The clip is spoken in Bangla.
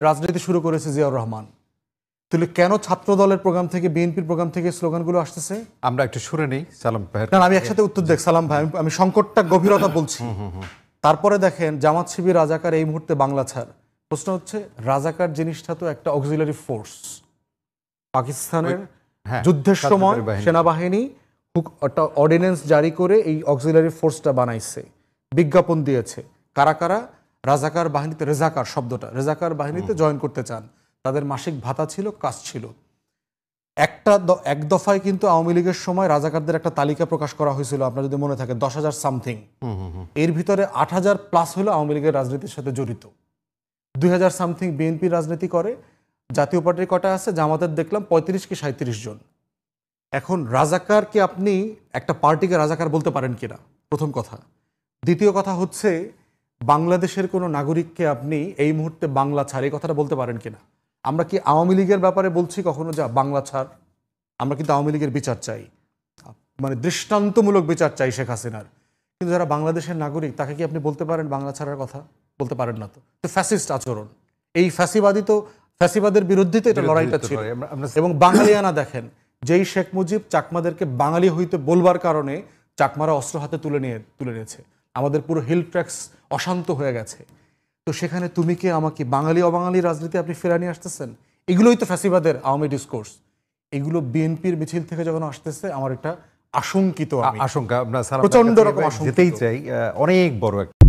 রাজনীতি শুরু করেছে জিয়াউর রহমান। তাহলে কেন ছাত্র দলের প্রোগ্রাম থেকে, বিএনপির প্রোগ্রাম থেকে স্লোগানগুলো আসতেছে? আমরা একটু শুনে নেই সালাম ভাইয়ের। না, আমি একসাথে উত্তর দেখ সালাম ভাই, আমি সংকটটা গভীরতা বলছি। তারপরে দেখেন জামাত শিবির রাজাকার এই মুহূর্তে বাংলা ছাড়। প্রশ্ন হচ্ছে রাজাকার জিনিসটা তো একটা অক্সিলারি ফোর্স। পাকিস্তানের যুদ্ধের সময় সেনাবাহিনী একটা অর্ডিন্যান্স জারি করে এই অক্সিলারি ফোর্সটা বানাইছে, বিজ্ঞাপন দিয়েছে। কারা কারা রাজাকার বাহিনীতে, রেজাকার শব্দটা, রেজাকার বাহিনীতে জয়েন করতে চান, তাদের মাসিক ভাতা ছিল, কাজ ছিল। এক দফায় কিন্তু আওয়ামী লীগের সময় রাজাকারদের একটা তালিকা প্রকাশ করা হয়েছিল, আপনার যদি মনে থাকে 10,000 সামথিং। এর ভিতরে 8,000 প্লাস হলো আওয়ামী লীগের রাজনীতির সাথে জড়িত। 2,000 সামথিং বিএনপি রাজনীতি করে। জাতীয় পার্টির কটা আছে? জামাতের দেখলাম 35 কি 37 জন। এখন রাজাকারকে আপনি একটা পার্টিকে রাজাকার বলতে পারেন কিনা, প্রথম কথা। দ্বিতীয় কথা হচ্ছে বাংলাদেশের কোনো নাগরিককে আপনি এই মুহূর্তে বাংলা ছাড় এই কথাটা বলতে পারেন কিনা। আমরা কি আওয়ামী লীগের ব্যাপারে বলছি কখনো যা বাংলা ছাড়? আমরা কিন্তু আওয়ামী লীগের বিচার চাই, মানে দৃষ্টান্তমূলক বিচার চাই শেখ হাসিনার। কিন্তু যারা বাংলাদেশের নাগরিক তাকে কি আপনি বলতে পারেন বাংলা ছাড়ার কথা? বলতে পারেন না। তো ফ্যাসিস্ট আচরণ, এই ফ্যাসিবাদী তো, ফ্যাসিবাদের বিরুদ্ধে তো এটা লড়াইটা ছিল। এবং বাঙালিয়ানা দেখেন, যেই শেখ মুজিব চাকমাদেরকে বাঙালি হইতে বলবার কারণে চাকমারা অস্ত্র হাতে তুলে নিয়েছে, আমাদের পুরো হিল ট্র্যাক্স অশান্ত হয়ে গেছে। তো সেখানে তুমি কি আমাকে বাঙালি অবাঙালি রাজনীতি আপনি ফেরা নিয়ে আসতেছেন? এগুলোই তো ফ্যাসিবাদের আওয়ামী ডিসকোর্স। এগুলো বিএনপির মিছিল থেকে যখন আসতেছে আমার একটা আশঙ্কিত, আশঙ্কা, প্রচন্ড রকম যেতেই চাই, অনেক বড় একটা